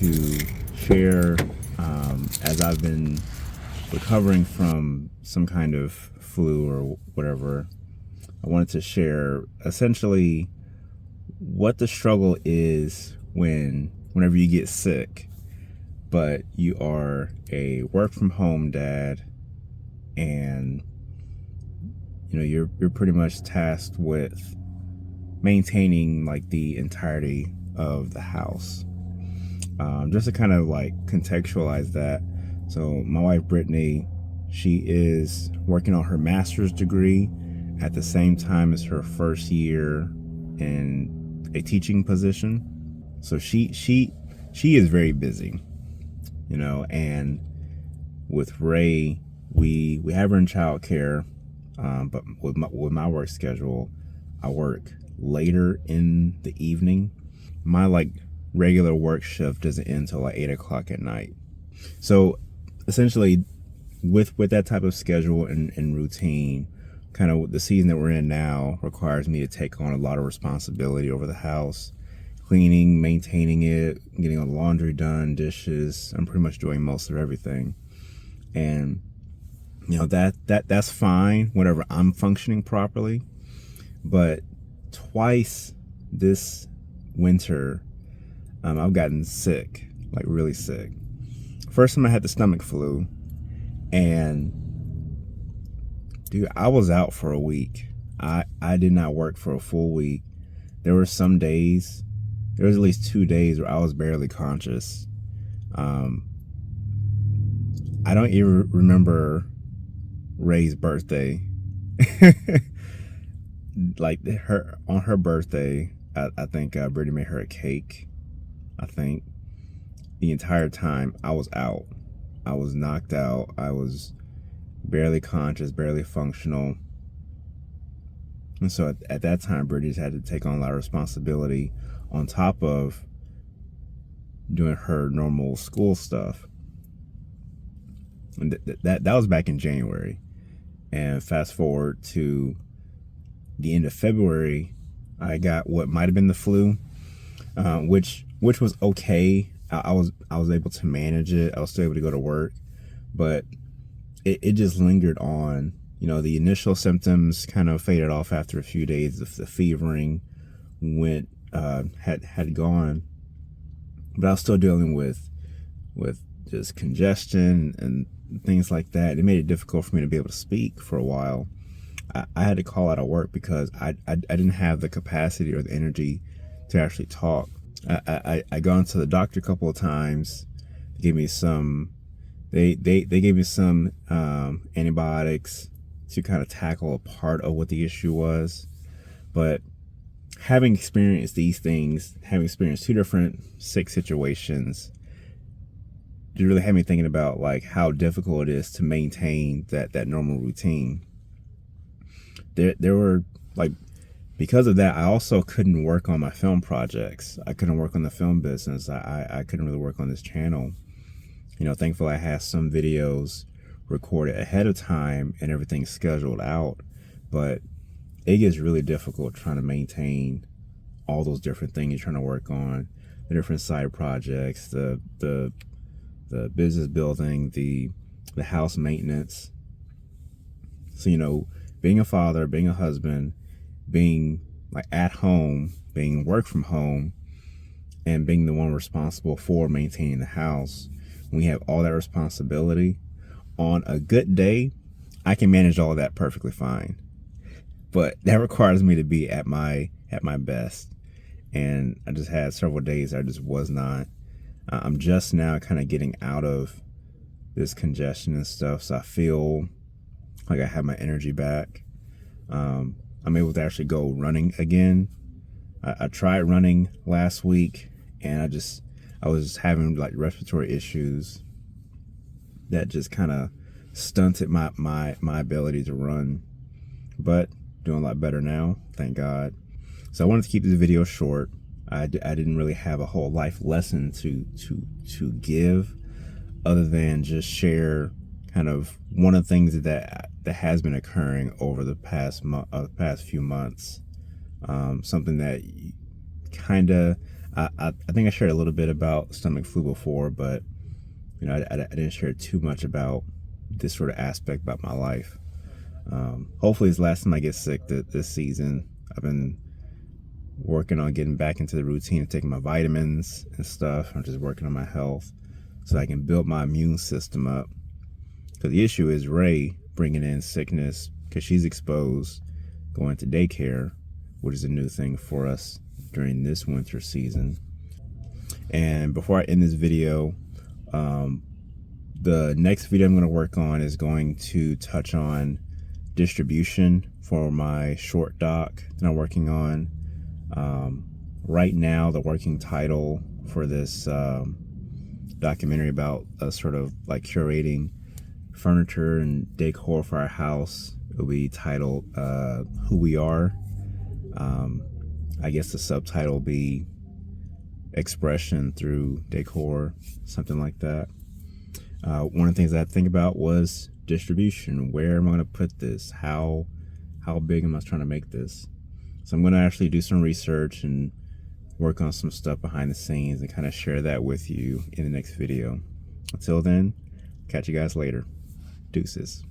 to share, as I've been recovering from some kind of flu or whatever. I wanted to share essentially what the struggle is whenever you get sick, but you are a work from home dad, and you're pretty much tasked with maintaining like the entirety of the house. Just to kind of like contextualize that. So my wife Brittany, she is working on her master's degree at the same time as her first year in a teaching position. So she is very busy, and with Ray, we have her in childcare, but with my work schedule, I work later in the evening. My regular work shift doesn't end until 8 o'clock at night. So essentially, with that type of schedule and routine, kind of the season that we're in now requires me to take on a lot of responsibility over the house, cleaning, maintaining it, getting all the laundry done, dishes. I'm pretty much doing most of everything. And that's fine whenever I'm functioning properly. But twice this winter, I've gotten sick, like really sick. First time I had the stomach flu, and dude, I was out for a week. I did not work for a full week. There were some days, there was at least 2 days where I was barely conscious. I don't even remember Ray's birthday. Like on her birthday, I think Brittany made her a cake. I think the entire time I was out. I was knocked out. I was barely conscious, barely functional. And so at that time, Brittany's had to take on a lot of responsibility on top of doing her normal school stuff. And that was back in January. And fast forward to the end of February, I got what might have been the flu, which was okay. I was able to manage it. I was still able to go to work, but it just lingered on. The initial symptoms kind of faded off after a few days. The fevering had gone, but I was still dealing with just congestion and things like that. It made it difficult for me to be able to speak for a while. I had to call out of work because I didn't have the capacity or the energy to actually talk. I gone to the doctor a couple of times. They gave me some antibiotics to kind of tackle a part of what the issue was. But having experienced these things, having experienced 2 different sick situations, it really had me thinking about like how difficult it is to maintain that normal routine. There were because of that, I also couldn't work on my film projects. I couldn't work on the film business. I couldn't really work on this channel. Thankfully I had some videos recorded ahead of time and everything scheduled out, but it gets really difficult trying to maintain all those different things you're trying to work on, the different side projects, the business building, the house maintenance. So, being a father, being a husband, being at home, being work from home, and being the one responsible for maintaining the house, when we have all that responsibility, on a good day, I can manage all of that perfectly fine. But that requires me to be at my best. And I just had several days I just was not. I'm just now kind of getting out of this congestion and stuff, so I feel like I have my energy back. I'm able to actually go running again. I tried running last week, and I was having respiratory issues that just kind of stunted my ability to run. But doing a lot better now, thank God. So I wanted to keep this video short. I didn't really have a whole life lesson to give, other than just share kind of one of the things that has been occurring over the past few months. Something that kind of I think I shared a little bit about stomach flu before, but I didn't share too much about this sort of aspect about my life. Hopefully, it's the last time I get sick this season. I've been working on getting back into the routine of taking my vitamins and stuff. I'm just working on my health so I can build my immune system up. Because the issue is Ray bringing in sickness because she's exposed going to daycare, which is a new thing for us during this winter season. And before I end this video, the next video I'm going to work on is going to touch on distribution for my short doc that I'm working on. Right now, the working title for this documentary about us sort of like curating furniture and decor for our house will be titled Who We Are. I guess the subtitle will be Expression Through Decor, something like that. One of the things I had to think about was distribution. Where am I going to put this? How big am I trying to make this? So I'm going to actually do some research and work on some stuff behind the scenes and kind of share that with you in the next video. Until then, catch you guys later. Deuces.